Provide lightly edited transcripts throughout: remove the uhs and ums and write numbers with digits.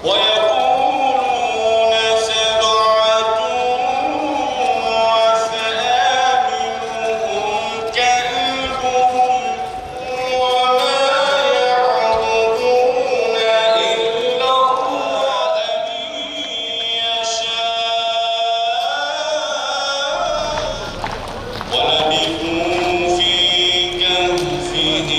ويقولون سبعة وثامنهم كلبهم وما يعبدون إلا الله أن يشاء ولبثوا في كهفهم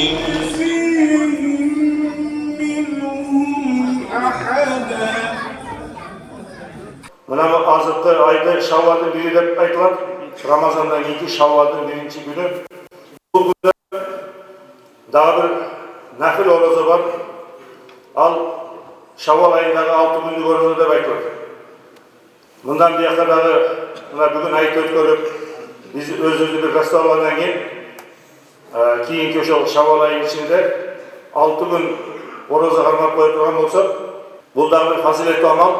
Mına azıttı ayda Şavval'ın biri de aytılar. Ramazan'dan iki Şavval'ın birinci günü. Bu günde daha bir nafil oruzu var. Al Şavval ayındaki 6 günlük oruzu da aytılar. Bundan bir yakadağı bugün ayet ötkörüp biz özümüzü bir restaurantdan keyinki o Şavval ayının içinde 6 gün oruzu harmak koyup durgan bolsak, bu da bir faziletli amal.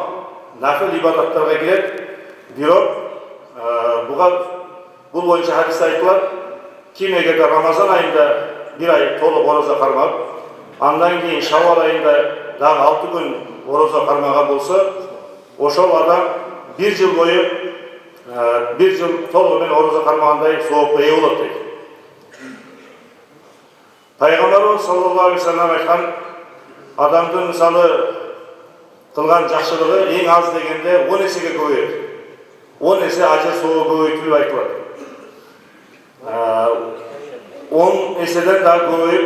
Nafil ibadatlarga girer. Biro bu boyunca hadis aytılar. Kim eğer Ramazan ayında bir ay tolup oruza karmak, andan keyin Şavval ayında daha 6 gün oruza karmagan bolsa, oşol adam bir yıl boyu tolup oruza karmaganday soğukka ие болот дейт. Peygamberimiz sallallahu aleyhi ve sellem aytkan, adamdın misalı kılgan жақшылығы ең аз дегенде 10 esege көбейеді. 10 есе ажыр соғы көбейтіліп айтылады. 10 eседен daha көбейіп,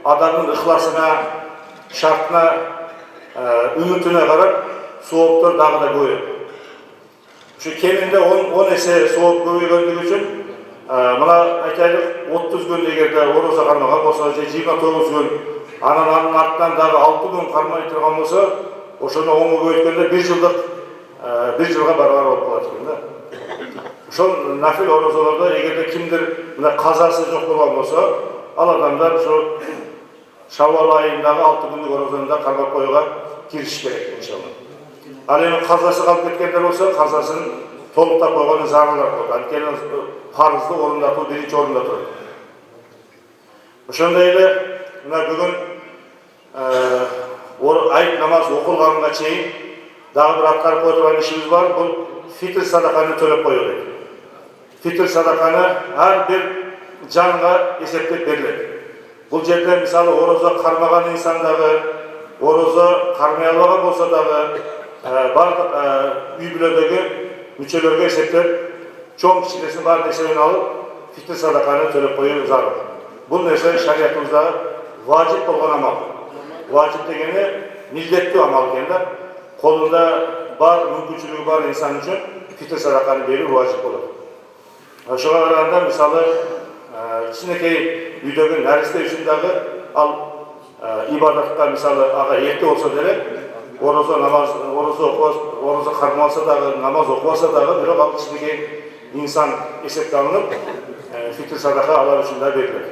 адамның ықыласына, шартына, үмітіне қарап, соғыптар дағы да көбейеді. Şu keminde 10 есе соғып көбейгендігі үшін, мына айтайлық 30 gün егерде ораза қармаған болса, 29 gün, ананың артынан дағы 6 gün қармай тұрған болса, ошоны оңы көйткенде bir жылға барабар болып қалады екен да. Ошол нафил оразаларда егерде кимдир мына казасы жок болгон болсо, ал адамдар ошо Шаввал айындагы 6 күндүк оразаны да кармап коюуга киришиш керек иншалла. Ал эми казасы калып кеткендер болсо, казасын толуктап койгону зарылар болот. Анткени парызды орундатуу биринчи орунда турат. Ошондой эле мына бүгүн ayet namaz okulganға чейин дагы bir аткарып кое турган ишибиз бар. Бул фитр садаканы төлөп коюу дейт. Фитр садаканы ар бир жанга эсептеп берилет. Бул жерде мисалы орозо кармаган инсан дагы, орозо кармай албаган болсо дагы бардык үй бүлөдөгү мүчөлөргө эсептеп, чоң кичинесин баарын эсебине алып, фитр садаканы төлөп коюу зарыл. Бул нерсе шариятыбызда важип болгон амал. Vacip degeni millettүү amal eкен да. Колунда бар, мүмкүнчүлүгү бар инсан үчүн фитр садаканы берүү важип болот. Ошого караганда мисалы кичинекей үйдөгү наристе үчүн дагы ал ибадатка мисалы ага эрте болсо деле орозо кармалса дагы, намаз окубаса дагы, бирок ал кичинекей инсан эсепке алынып, фитр садака алар үчүн да берилет.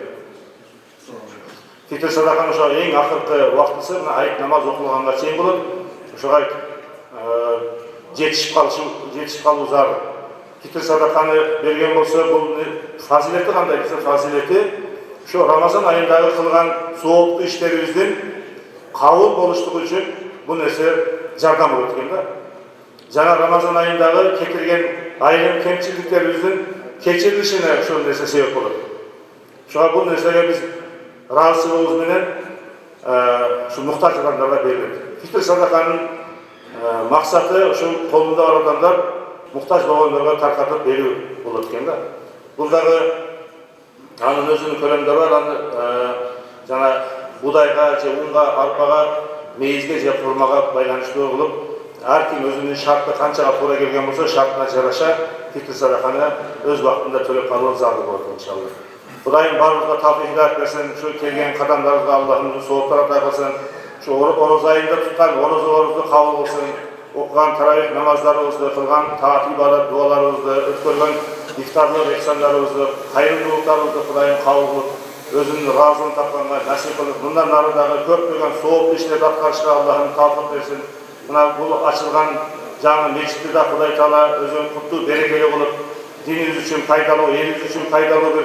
Фитр садаканы ошо эң акыркы убактысы айт намаз окулганга чейин болот. Ошого жетишип калуу зарыл. Фитр садаканы берген болсо, бул фазилети кандай десе, фазилети ошо Рамазан айындагы кылган сооптуу иштерибиздин кабыл болуштугу үчүн бул нерсе жардам болот экен да. Жана Рамазан айындагы кетирген айрым кемчиликтерибиздин кечирилишине ошол нерсе себеп болот. Ошого бул нерсеге биз разылығыз менен мұқтаж адамдарға беріледі. Фитр садақаның мақсаты ошол колунда бар адамдар мұқтаж болгондорго таркатып берүү болот экен да. Бул дагы анын өзүнүн көлөмдөрү бар. Жана будайга же унга, арпага, мейизге же курмага байланыштуу кылып, ар ким өзүнүн шарты канчага туура келген болсо, шартына жараша фитр садаканы өз убактында төлөп калуу зарыл болот иншалла. Kudayım barımızda tavfikat versin, şu kelgen kadamlarımızda Allah'ın soğuklara takılsın, şu oroz ayında tutan orozu kabul olsun, okugan taravih namazlarımızda, kılgan taat ibadet dualarımızda, ötkörgen iftarlar, ihsanlarımızda, hayırlılıklarımızda Kudayım kabul kılıp, özünün razılığını tapkanlar, nasip kılıp, bundan narıdağı köpürgen soğuk işleri atkarışına Allah'ın tavfikat versin. Buna bu açılgan canı meçhidi de Kuday Teala özünün kutlu, berekeli kılıp, dinimiz için faydalı, elimiz için faydalı bir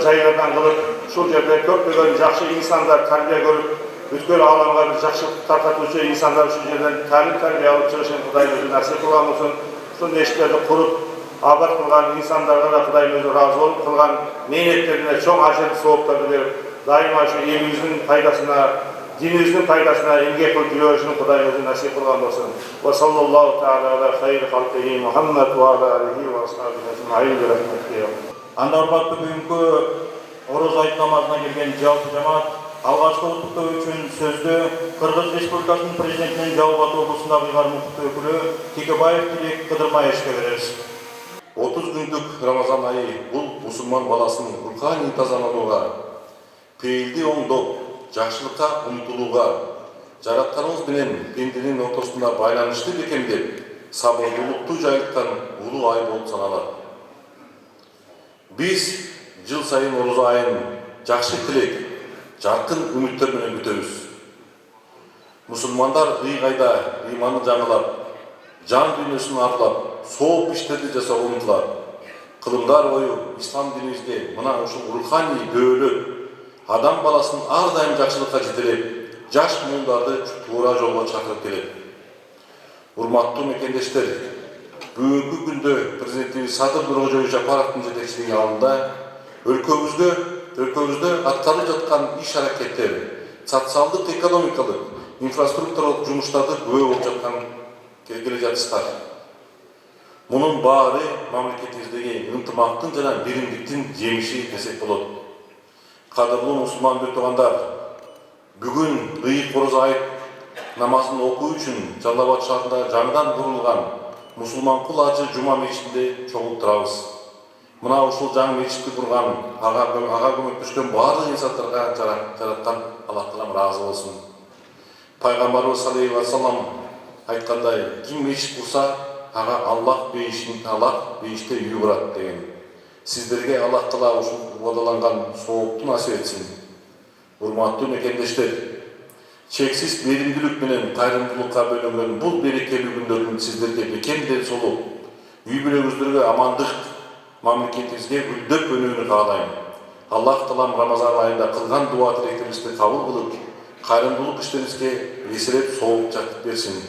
jaylardan kılıp, şu yerde köpürgen jakşı insanlar tarbiye görüp, бүткүл ааламга бир жакшылык таркатуучу инсандар ушул жерден талим тарбия алып чыгышын Кудайым өзү насип кылган болсун. Ушул мешиттерди куруп абад кылган инсандарга да Кудайым өзү ыраазы болуп кылган мээнеттерине чоң ажыр сооптарды берип, дайыма ушу элибиздин пайдасына, dinimizin faydasına emgek kılıp yürüyüşünü Kudayımızın nasip kılgan olsun. Ve sallallahu teala ala hayri halkihi Muhammed ve ala alihi ve ashabihi ecmaîn bi rahmetihi. Анда урматтуу бүгүнкү ороз айт намазына келген жалпы жамаат алгачкы куттуктоо үчүн сөздү Кыргыз Республикасынын президентинин Жалал Абад облусундагы ыйгарым укуктуу өкүлү Текебаев Тилек Кыдырмаевичке беребиз. 30 күндүк Рамазан айы бул мусулман баласынын руханий тазаланууга, пейилди оңдоп, жакшылыкка умтулууга, жаратканыбыз менен пенденин ортосунда байланышты бекемдеп, сабырдуулукту жайылткан улуу ай болуп саналат. Биз жыл сайын орозо айын жакшы тилек, жаркын үмүттөр менен күтөбүз. Мусулмандар ыйгайда ыйманы жаңылап, жан дүйнөсүн арлап, сооп иштерди жасоого умтулат. Кылымдар бою ислам динибизге мына ушул руханий бөөлөп, адам баласын ар дайым жакшылыкка жетелеп, жаш муундарды туура жолго чакырып келет. Урматтуу мекендештер, бүгүнкү күндө президентибиз Садыр Нуркожоевич Жапаровдун жетекчилиги алдында өлкөбүздө аткарылып жаткан иш-аракеттер, социалдык, экономикалык, инфраструктуралык жумуштарды күбө болуп жаткан келе жатышат. Мунун баары мамлекетибиздеги ынтымактын жана биримдиктин жемиши десек болот. Кадырлуу мусулман бир туугандар, бүгүн ыйык орозо айт намазын окуу үчүн Жалал Абад шаарында жаңыдан курулган мусулман кул ажы жума мечитинде чогулуп турабыз. Мына ушул жаңы мечитти курган, ага көмөктөшкөн баардык инсандарга жараткан Аллах Таалам ыраазы болсун. Пайгамбарыбыз саллаллаху алейхи ва саллям айткандай, ким мечит курса, ага Аллах бейиште үй курат деген. Сиздерге Аллах Таала ушул уадаланган соопту насип этсин. Урматтуу мекендештер, чексиз беримдүүлүк менен кайрымдуулукка бөлөнгөн бул берекелүү күндөрдүн сиздерге бекем ден солуп, үй бүлөңүздөргө амандык, мамлекетибизге гүлдөп өнүүнү каалайм. Аллах Таалам Рамазан айында кылган дуа тилектерибизди кабыл кылып, кайрымдуулук иштерибизге эселеп сооп жатып берсин.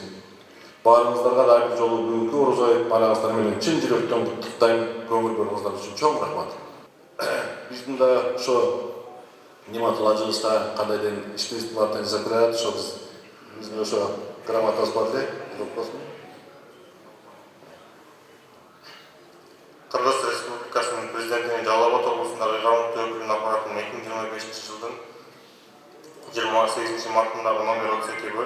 Баарыңыздарга да бир жолу бүгүнкү орозо айт бараңыздар менен чын жүрөктөн куттуктайм. Көңүл бургуңуздар үчүн чоң рахмат. Биздин да ошо Нематул ажыбызда кандайден иштебиздин баардыгын жасап берет, ошо биздин ошо грамотабыз бар эле. Кыргыз Республикасынын президентинин Жалал Абад облусундагы ыйгарым өкүлүнүн аппаратынын 2025-жылдын 28 мартындагы номер 32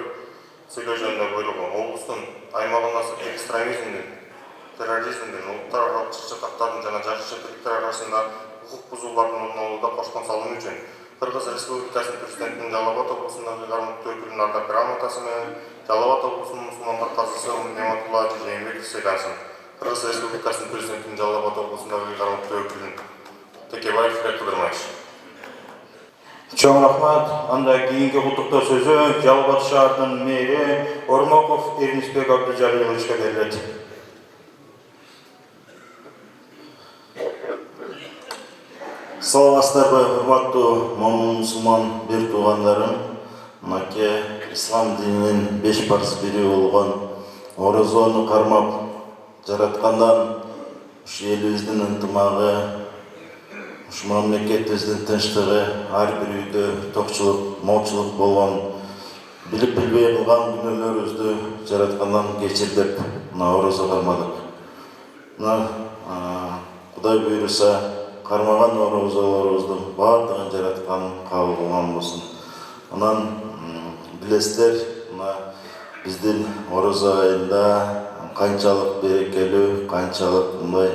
сөйлөө жөнүндө буйругу облустун аймагында экстремизмдин, терроризмдин, улуттар аралык чакчактардын жана жашчы тириктер арасында укук бузуулардын орун алууда кошкон салымы үчүн Кыргыз Республикасынын президентинин Жалал Абад облусундагы ыйгарым өкүлүнүн ардак грамотасы менен Жалал Абад облусунун мусулмандар казысы Нематулла Ажы Жээнбеков сыйлансын. Кыргыз Республикасынын президентинин Жалал Абад облусундагы ыйгарым өкүлүнүн Текебаев Тилек Кыдырмаевич. Чоң рахмат. Анда кийинки куттуктоо сөзү Жалал Абад шаарынын мэри Ормоков Эрнисбек Абдыжалиловичке берилет. Саламатсыздарбы, урматтуу мусулман бир туугандарым. Мынакей ислам дининин 5 парыз бири болгон орозону кармап жараткандан ушу элибиздин ынтымагы, ушу мамлекетибиздин тынчтыгы, ар бир үйдө токчулук, молчулук болгон, билип билбей кылган күнөөлөрүбүздү жараткандан кечир деп мына орозо кармадык. Мына Кудай буйруса кармаган орозолорубуздун баардыгын жараткан кабыл кылган болсун. Анан билесиздер, мына биздин орозо айында канчалык берекелүү, канчалык мындай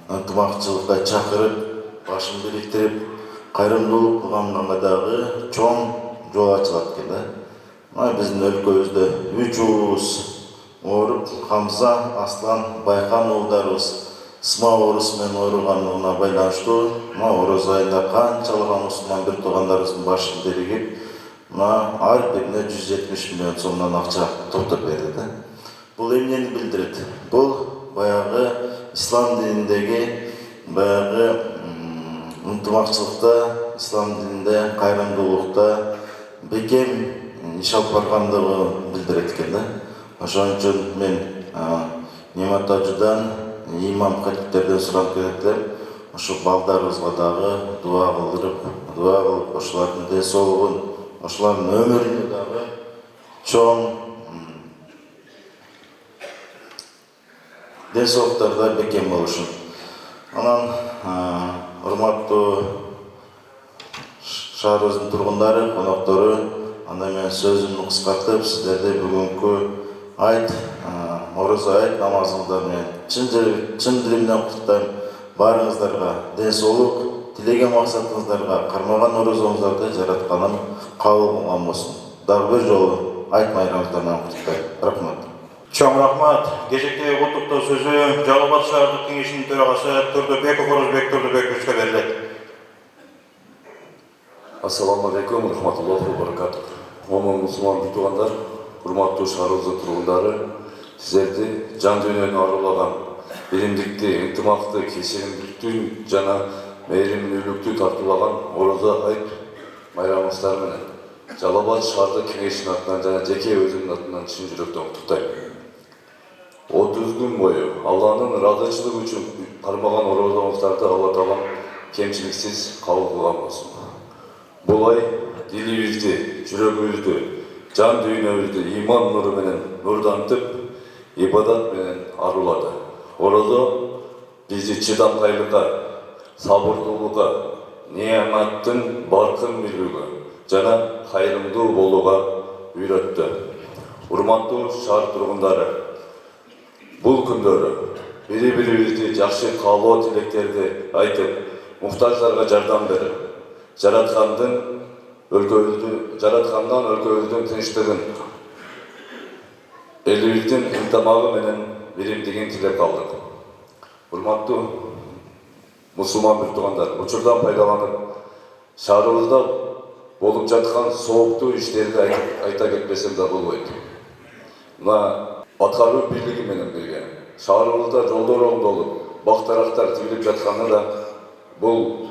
ынтымакчылыкка чакырып, башын бириктирип, кайрымдуулук кылганга дагы чоң жол ачылат экен да. Мына биздин өлкөбүздө 3 ууз ооруп, Хамза, Аслан, Байкан уулдарыбыз ысма оорусу менен ооруганына байланыштуу мына орозо айында канчалык мусулман бир туугандарыбыздын башын биригип, мына ар бирине 170 миллион сомдон акча топтоп берди да. Бул эмнени билдирет? Бул баягы ислам дининдеги баягы ынтымакчылыкта, ислам дининде кайрымдуулукта бекем иш алып баргандыгын билдирет экен да. Ошон үчүн мен Немат ажыдан, имам катиптерден сурап келиптир. Ошо балдарыбызга дагы дуа кылып, ошолордун ден соолугун, ошолордун өмүрүнө дагы чоң ден соолуктарда бекем болушун. Анан урматтуу шаарыбыздын тургундары, коноктору, анда мен сөзүмдү кыскартып, сиздерди бүгүнкү айт, Орозо айт намазыңыздар менен чын диlimden куттайм. Барыңыздарга ден соолук, тилеген максатыңыздарга кармаган орозоңуздарды жаратканым кабыл кылган болсун. Дагы бир жолу айт майрамыңыздар менен куттайм. Рахмат. Чоң рахмат. Кезектеги куттуктоо сөзү Жалал Абад шаардык кеңешинин төрагасы Турдубеков Орозбек Турдубековичке берилет. Ассаламу алейкум, рахматуллахи ва баракатух. Момун мусулман туугандар, урматтуу шаарыбыздын тургундары, сиздерди жан дүйнөнү арулаган биримдикти, ынтымакты, кечиримдүүлүктү жана мээримдүүлүктү тартуулаган Орозо айт майрамыңыздар менен Жалал Абад шаардык кеңешинин атынан жана жеке өзүмдүн атынан чын жүрөктөн куттуктайм. 30 күн бою Алланын ыраазычылыгы үчүн кармаган орозоңуздарды Алла Таалам кемчиликсиз кабыл кылган болсун. Бул ай дилибизди, жүрөгүбүздү, жан дүйнөбүздү иман нуру менен нурдантып, ибадат менен арулады. Орозо бизди чыдамкайлыкка, сабырдуулукка, неаматтын баркын билүүгө жана кайрымдуу болууга үйрөттү. Урматтуу шаар тургундары, бул күндөрү бири-бирибизди жакшы каалоо тилектерди айтып, муктаждарга жардам берип, жараткандан өлкөбүздүн тынчтыгын, элибиздин ынтымагы менен биримдигин тилеп калдык. Урматтуу мусулман туугандар, учурдан пайдаланып, шаарыбызда болуп жаткан сооктуу иштерди айта кетпесем да болбойт. Мына аткаруу бийлиги менен бирге шаарыбызда жолдор оңдолуп, бак-дарактар тигилип жатканы да бул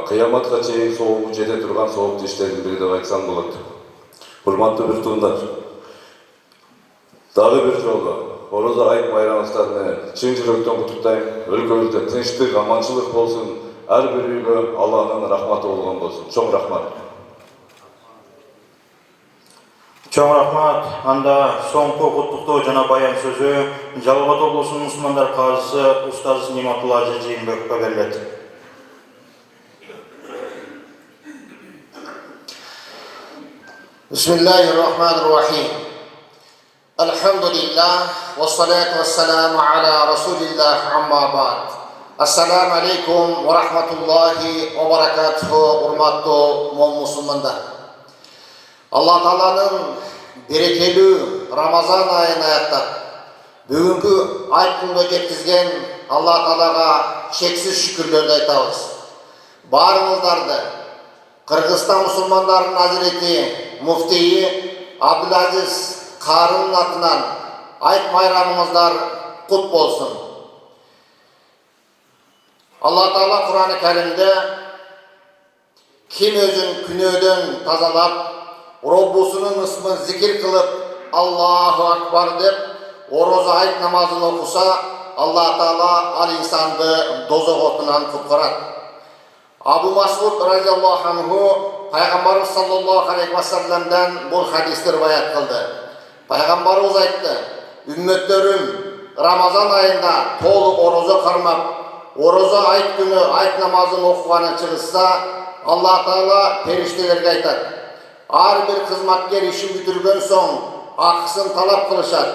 кыяматка чейин соогу жете турган сооктуу иштердин бири деп айтсам болот. Урматтуу туугандар, дагы бир жолу Орозо айт майрамыңыздар менен чын жүрөктөн куттуктайм. Өлкөбүздө тынчтык, аманчылык болсун. Ар бир үйгө Алланын рахматы болгон болсун. Чоң рахмат. Чоң рахмат. Анда соңку куттуктоо жана баян сөзү Жалал Абад облусунун мусулмандар казысы устаз Ниматулла Ажы Жээнбековго берилет. Bismillahirrahmanirrahim. Alhamdulillah, wassalatu wassalamu ala rasulillah, amma ba'd. Assalamu alaikum wa rahmatullahi wa barakatuhu, urmattуу musulmanдар. Allah Taala'nın berekeli Ramazan ayını аяқтап, бүгүнкү айт күнгө жеткизген Allah Taala'га шексиз шүкүрлөрдү айтабыз. Барыңыздарды Кыргызстан мусулмандарынын азирети муфтийи Абдулазиз Карынын атынан айт майрамыңыздар кут болсун. Allah Taala Kur'an-ı Kerim'de kim özün күнөөдөн тазалап, Robbusunun ысмын zikir kılıp Allahu Akbar deyip Orozо ayt namazını okusa, Allah Taala al insandı dozok otundan kutkarat. Abu Mas'ud radıyallahu anhu Peygamberimiz sallallahu aleyhi ve sellem'den bu hadisleri rivayet kıldı. Peygamberimiz aytты, ümmetlerim Ramazan ayında tolu orozo karmap, orozo ayt günü ayt namazını okuğanı çıkışsa, Allah Taala periştelerge aytat. Ar bir hizmetker işi bitirgen soň akısın talap kılışat.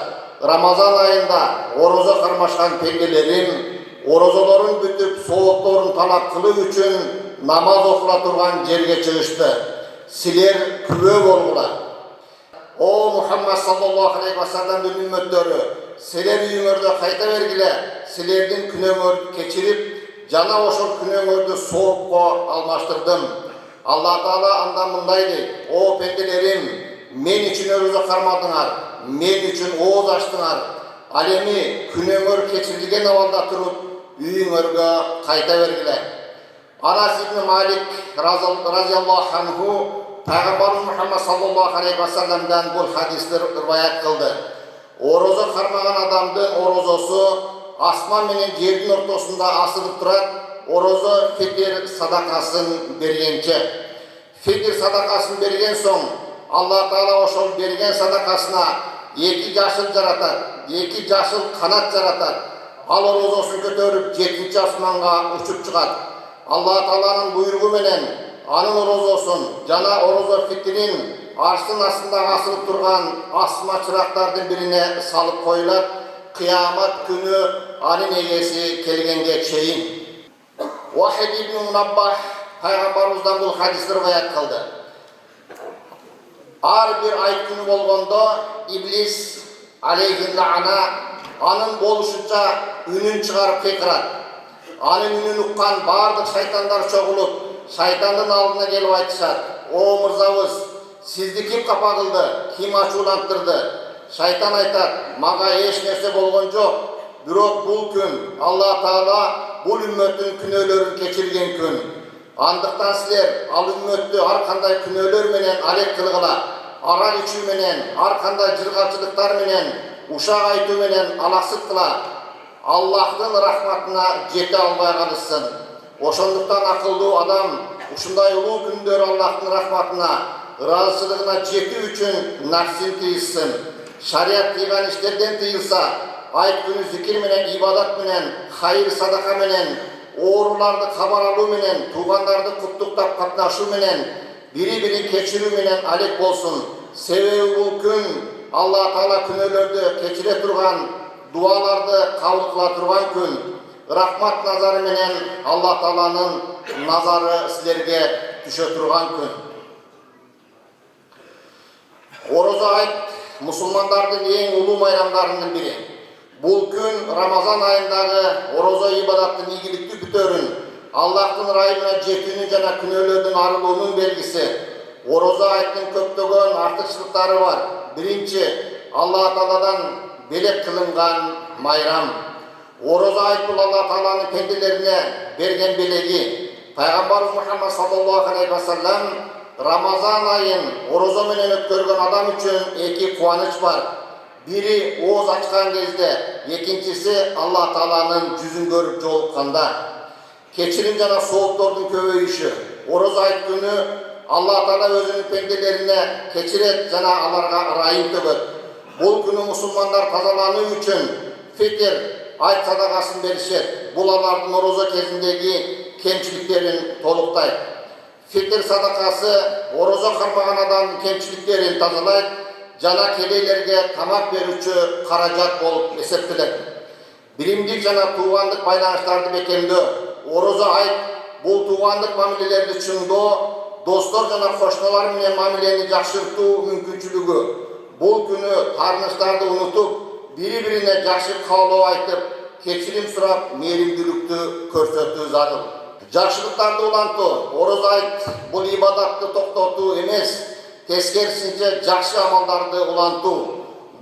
Ramazan ayında orozo karmaşkan pendelerin, orozolorun bütüp soğuktorun talap kılığı üçün namaz okula turgan jerge çıkıştı. Siler kübö bolgular. O Muhammed sallallahu aleyhi ve sellem'in ümmetleri, siler üyüngörde kayta vergile, silerdin күнөөңөрдү keçirip, jana oşol күнөөңөрдү soğukko almaştırdım. Allah Taala anda mınday deyt, o pendelerim, men üçün örüzü karmadыңар, men üçün oğuz açtыңар, al emi күнөөңөр keçirilgen avalda turup, üyüngörgө kayta vergile. Anas ibn Malik radıyallahu anhu Пайғамбарымыз Мұхаммад саллаллаху алейхи вассаламдан бұл хадисті риwayat қылды. Ораза қармаған адамдың оразасы аспан менен жердің ортасында асылып тұрады. Ораза фитр садақасын бергенше. Фитр садақасын берген соң, Алла Таала ошол берген садақасына екі жасыл жаратады, екі жасыл қанат жаратады. Ал оразасын көтеріп 7-ші асманға ұшып шығады. Алла Тааланың бұйрығы менен анын оразасын жана ораза фитрин арштын астында асылып тұрған асма чырақтардың біріне салып қойылады. Қиямат күні анын егесі келгенге чейин. Вахид ибн Мунаббах пайғамбарымыздан бұл хадисті риwayat қылды. Ар бір айт күні болғанда иблис алейхи лаана анын болушынша үнін шығарып қиқырады. Анын үнін ұққан бардық шайтандар чоғылып, шайтандың алдына келіп айтышады: "О мырзабыз, сізді кім қапа қылды, кім ашуландырды?" Шайтан айтады: "Маға еш нәрсе болған жоқ, бирок бұл күн Алла Таала бұл үмметтің күнөөлөрүн кечирген күн. Андықтан сілер ал үмметті ар кандай күнөөлөр менен алек кылгыла, арак ичүү менен, ар кандай жыргалчылыктар менен, ушак айтуу менен алаксыт кыла. Аллахтын рахматына жете албай калышсын. Ошондуктан акылдуу адам ушундай улуу күндөр Аллахтын рахматына, ыраазычылыгына жетүү үчүн нафсин тыйышсын. Шарият кыйган иштерден тыйылса, айт күнү зикир менен, ибадат менен, хайыр садака менен, ооруларды кабар алуу менен, туугандарды куттуктап катнашуу менен, бири-бирин кечирүү менен алек болсун. Себеби бул күн Алла Таала күнөөлөрдү кечире турган, дуаларды кабыл кыла турган күн. Рахмат назары менен Алла Тааланын назары силерге түшө турган күн. Ораза айт мусулмандардын эң улуу майрамдарынын бири. Бул күн Рамазан айындагы ораза ибадаттын ийгиликтүү бүтөрүн, Аллахтын райымына жетүүнүн жана күнөөлөрдүн арылуунун белгиси. Ораза айттын көптөгөн артыкчылыктары бар. Биринчи, Алла Тааладан белек кылынган майрам. Ораза айт бул Алла Тааланын пенделерине берген белеги. Пайгамбарыбыз Мухаммад саллаллаху алейхи вассалам Рамазан айын ораза менен өткөргөн адам үчүн эки кубаныч бар. Бири ооз ачкан кезде, экинчиси Алла Тааланын жүзүн көрүп жолукканда. Кечирим жана сооптордун көбөйүшү. Ораза айт күнү Алла Таала өзүнүн пенделерине кечирет жана аларга ырайым төгөт. Бул күнү мусулмандар тазалануу үчүн фитр айт садакасын беришет. Бул алардын ораза кезиндеги кемчиликтерин толуктайт. Фитр садакасы ораза кармаган адамдын кемчиликтерин тазалайт жана келейлерге тамак берүүчү каражат болуп эсептелет. Биримдик жана туугандык байланыштарды бекемдөө. Ораза айт бул туугандык мамилелерди чыңдоо, достор жана кошуналар менен мамилени жакшыртуу мүмкүнчүлүгү. Бул күнү таарыныштарды унутуп, бири-бирине жакшы каалоо айтып, кечирим сурап, мээримдүүлүктү көрсөтүү зарыл. Жакшылыктарды улантуу. Ораза айт бул ибадатты токтотуу эмес, тескерисинче жакшы амалдарды улантуу.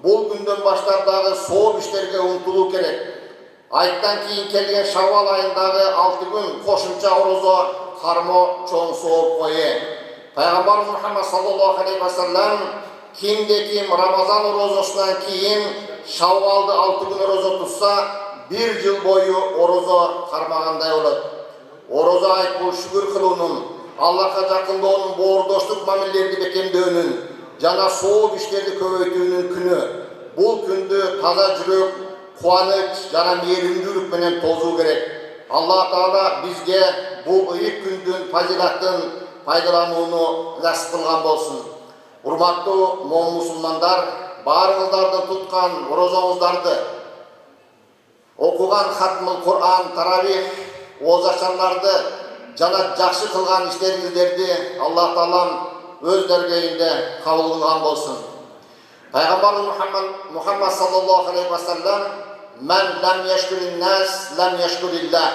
Бул күндөн баштап дагы сооп иштерге умтулуу керек. Айттан кийин келген Шаввал айындагы 6 күн кошумча ораза кармо чоң сооп кое. Пайгамбарыбыз Мухаммад саллаллаху алейхи вассалам кимде-ким Рамазан оразасынан кийин Шаввалды 6 күн ораза тутса, 1 жыл бою ораза кармагандай болот. Ораза айт бул шүгүр кылуунун, Аллахка жакындоонун, боордоштук мамилелерди бекемдөөнүн жана сооп иштерди көбөйтүүнүн күнү. Бул күндү таза жүрөк, кубаныч жана мээримдүүлүк менен тозуу керек. Алла Таала бизге бул ыйык күндүн фазилатын пайдаланууну насип кылган болсун. Урматтуу момун мусулмандар, баарыңыздардын туткан оразаңыздарды, окуган хатмыл Кур'ан, таравих, оозачарларды жана жакшы кылган иштериңиздерди Алла Таалам өз дәргейинде кабыл кылган болсун. Пайгамбарыбыз Мухаммад саллаллаху алейхи вассалам: "Мен лам яшкурин нас, лам яшкуриллах."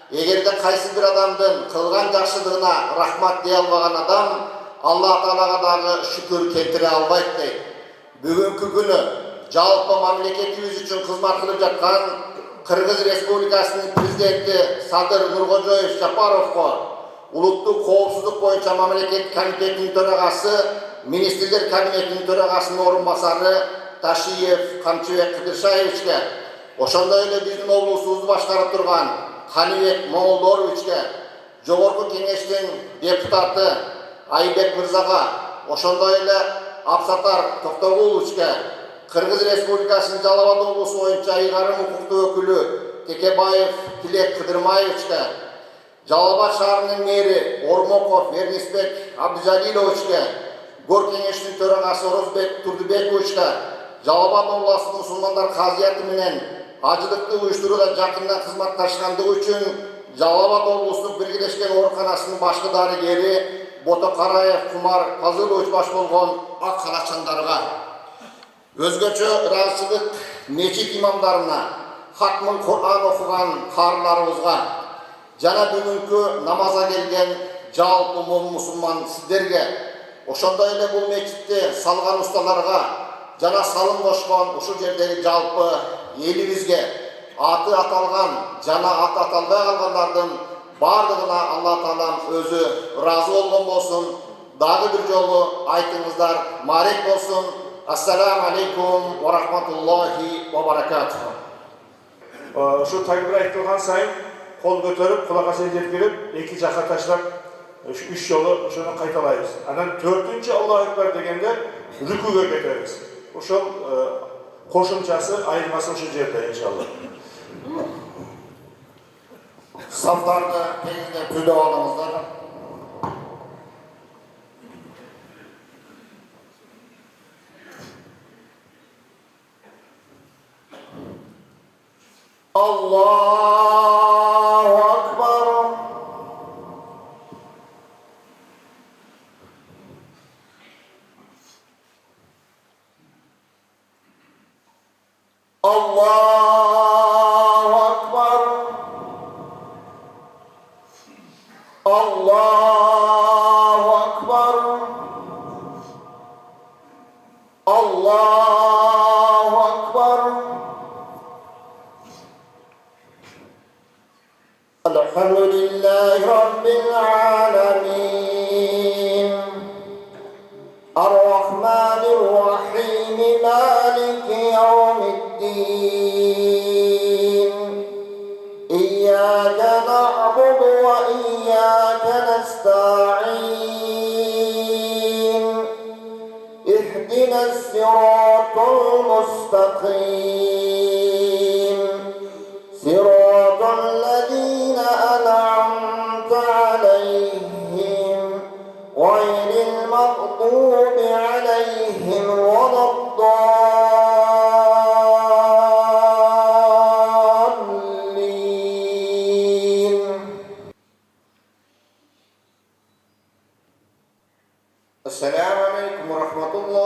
Эгерде кайсы бир адамдын кылган жакшылыгына рахмат дей албаган адам Алла Таалага дагы шүкүр келтире албайт дейт. Бүгүнкү күнү жалпы мамлекетибиз үчүн кызмат кылып жаткан Кыргыз Республикасынын президенти Садыр Нуркожоев Жапаровго Улуттук коопсуздук боюнча мамлекет комитетинин төрагасы, министрлер кабинетинин төрагасынын орун басары Ташиев Камчыбек Кыдыршаевичке, ошондой эле биздин облусубузду башкарып турган Канибек Моңолдоровичке, жогорку кеңештин депутаты Айбек мырзага, ошондой эле Абсатар Токтогуловичке, Кыргыз Республикасынын Жалал Абад облусу боюнча ыйгарым укуктуу өкүлү Текебаев Тилек Кыдырмаевичке, Жалал Абад шаарынын мэри Ормоков Эрнисбек Абдыжалиловичке, Гор кеңештин төрагасы Орозбек Турдубековичке, Жалал Абад областынын мусулмандар казыяты менен ажылыкты уюштурууда жакындан кызматташкандыгы үчүн Жалал Абад облустук биргелешкен ооруканасынын башкы дарыгери Ботокараев Кумар Пазылович баш болгон ак халатчандарга, өзгөчө ыраазычылык мечит имамдарына, хатмын Кур'ан окуган каарыларыбызга жана бүгүнкү намазга келген жалпы мусулман сиздерге, ошондой эле бул мечитти салган усталарга жана салым кошкон ушул жердеги жалпы элибизге, аты аталган жана аты аталбай калгандардын бардыгына Алла Таалам өзү ыраазы болгон болсун. Дагы бир жолу айтыңыздар марек болсун. Ассаламу алейкум ва рахматуллахи ва баракатуху. Ошо такбир айтылган сайын кол көтөрүп, кулакка жеткирип, эки жакка таштап, 3 жолу ошону кайталайбыз. Анан 4-чү Аллаху акбар дегенде рүкүгө кетебиз. Ошол кошумчасы айырмасы ошол жерде иншалла. Сафтарды тегиздеп түздөп алыңыздар. Allahu akbar. Allahu akbar. Allahu akbar. Allahu akbar. Elhamdülillahi Rabbil alemin. Ar-Rahmanir-Rahim. Maliki yevmiddin. İyyâke na'budu ve iyyâke nesta'in. İhdina's-sirâtal mustaqim. Sirâtal lezîne en'amte aleyhim. Gayril mağdûbi aleyhim veleddâllîn. Esselamu aleyküm ve rahmetullah.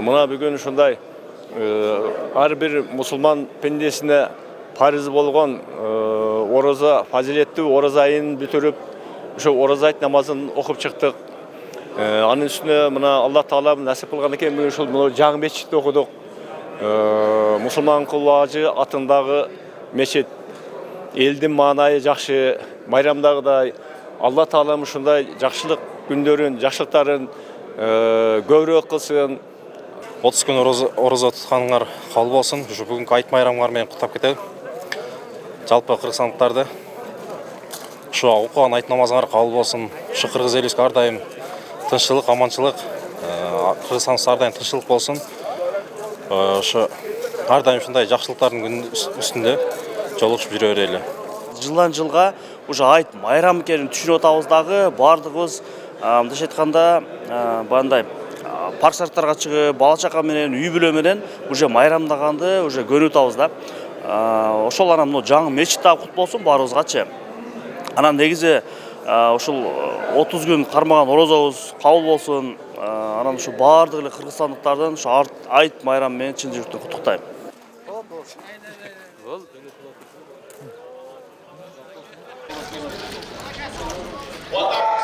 Мына бүгін ушундай ар бир мусулман пендесине парыз болгон ораза, фазилеттүү ораза айын бүтүрүп, ошо ораза айт намазын окуп чыктык. Анын үстүнө мына Алла Таала насип кылган экен, бүгүн ушул жаңы мечитти окудук. Мусулман кулажы атындагы мечит. Элдин маанайы жакшы, майрамдагыдай Алла Таала ушундай жакшылык күндөрүн, жакшылыктарын көбүрөөк кылсын. 30 күн ораза тутканыңар кабыл болсун. Ушу бүгүнкү айт майрамыңар менен куттап кетели. Жалпы кыргызстандыктарды ушу окуган айт намазыңар кабыл болсун. Ушу кыргыз элибизге ар дайым тынччылык, аманчылык, Кыргызстанда ар дайым тынччылык болсун. Ушу ар дайым ушундай жакшылыктардын күнүнүн үстүндө жолугушуп жүрө берели. Жылдан жылга уже айт майрам экенин түшүнүп атабыз дагы, баардыгыбыз мындайча айтканда бандай парк-шарктарга чыгып, бала чака менен, үй бүлө менен уже майрамдаганды уже көрүп атабыз да. ошол анан мына жаңы мечит дагы кут болсун баарыбызгачы. Анан негизи ушул 30 күн кармаган орозобуз кабыл болсун. Анан ушу баардык эле кыргызстандыктардын ушу айт майрамы менен чын жүрөктөн куттуктайм. وأعد